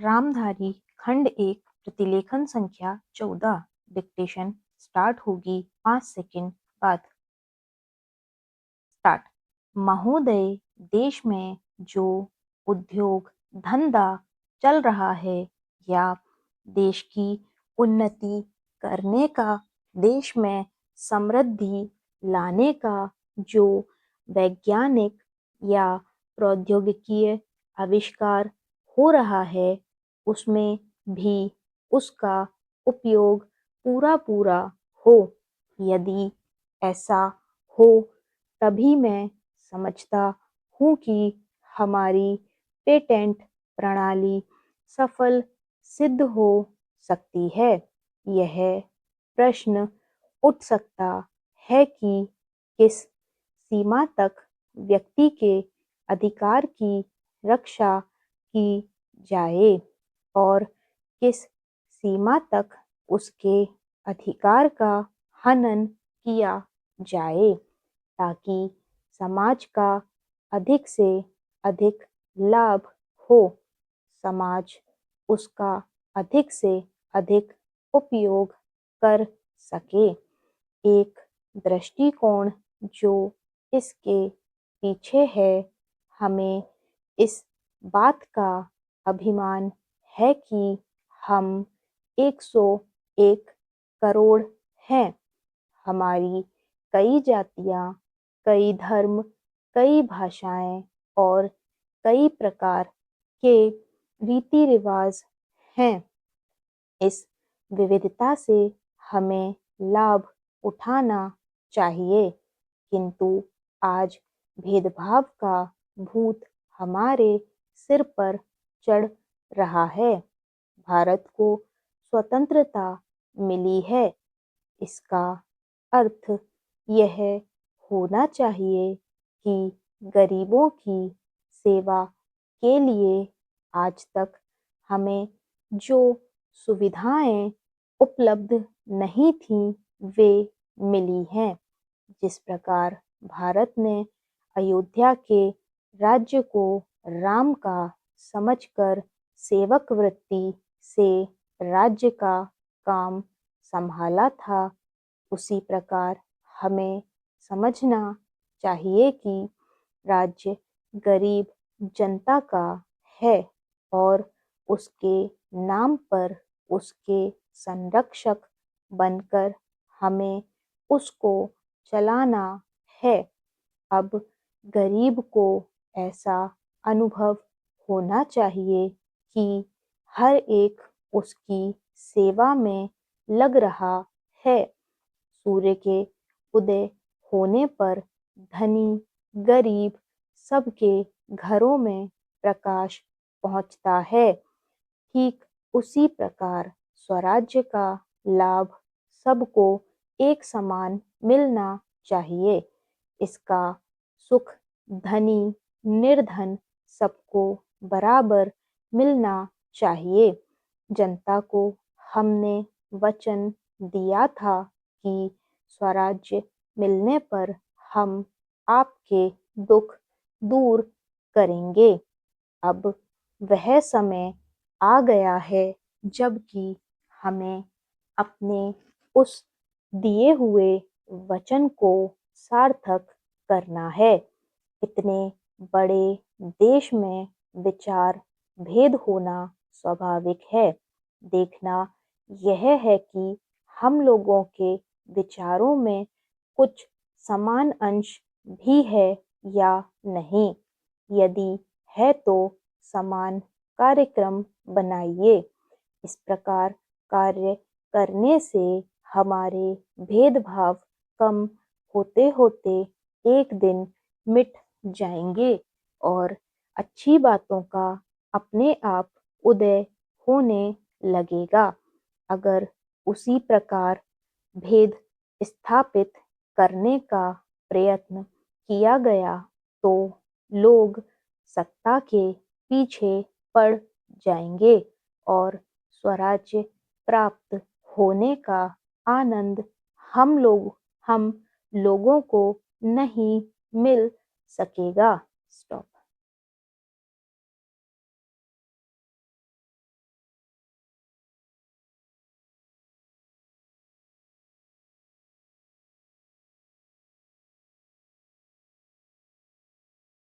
रामधारी खंड 1 प्रतिलेखन संख्या 14 डिक्टेशन स्टार्ट होगी 5 सेकंड बाद। स्टार्ट। महोदय, देश में जो उद्योग धंधा चल रहा है या देश की उन्नति करने का, देश में समृद्धि लाने का जो वैज्ञानिक या प्रौद्योगिकीय आविष्कार हो रहा है, उसमें भी उसका उपयोग पूरा पूरा हो। यदि ऐसा हो तभी मैं समझता हूँ कि हमारी पेटेंट प्रणाली सफल सिद्ध हो सकती है। यह प्रश्न उठ सकता है कि किस सीमा तक व्यक्ति के अधिकार की रक्षा की जाए और किस सीमा तक उसके अधिकार का हनन किया जाए, ताकि समाज का अधिक से अधिक लाभ हो, समाज उसका अधिक से अधिक उपयोग कर सके। एक दृष्टिकोण जो इसके पीछे है, हमें इस बात का अभिमान है कि हम 101 करोड़ हैं। हमारी कई जातियां, कई धर्म, कई भाषाएं और कई प्रकार के रीति रिवाज हैं। इस विविधता से हमें लाभ उठाना चाहिए, किंतु आज भेदभाव का भूत हमारे सिर पर चढ़ रहा है। भारत को स्वतंत्रता मिली है, इसका अर्थ यह होना चाहिए कि गरीबों की सेवा के लिए आज तक हमें जो सुविधाएं उपलब्ध नहीं थीं, वे मिली हैं। जिस प्रकार भारत ने अयोध्या के राज्य को राम का समझकर सेवक वृत्ति से राज्य का काम संभाला था, उसी प्रकार हमें समझना चाहिए कि राज्य गरीब जनता का है और उसके नाम पर उसके संरक्षक बनकर हमें उसको चलाना है। अब गरीब को ऐसा अनुभव होना चाहिए कि हर एक उसकी सेवा में लग रहा है। सूर्य के उदय होने पर धनी गरीब सबके घरों में प्रकाश पहुंचता है। ठीक उसी प्रकार स्वराज्य का लाभ सबको एक समान मिलना चाहिए। इसका सुख धनी निर्धन सबको बराबर मिलना चाहिए। जनता को हमने वचन दिया था कि स्वराज्य मिलने पर हम आपके दुख दूर करेंगे। अब वह समय आ गया है जबकि हमें अपने उस दिए हुए वचन को सार्थक करना है। इतने बड़े देश में विचार भेद होना स्वाभाविक है। देखना यह है कि हम लोगों के विचारों में कुछ समान अंश भी है या नहीं। यदि है तो समान कार्यक्रम बनाइए। इस प्रकार कार्य करने से हमारे भेदभाव कम होते होते एक दिन मिट जाएंगे और अच्छी बातों का अपने आप उदय होने लगेगा। अगर उसी प्रकार भेद स्थापित करने का प्रयत्न किया गया तो लोग सत्ता के पीछे पड़ जाएंगे और स्वराज्य प्राप्त होने का आनंद हम लोगों को नहीं मिल सकेगा। स्टॉप।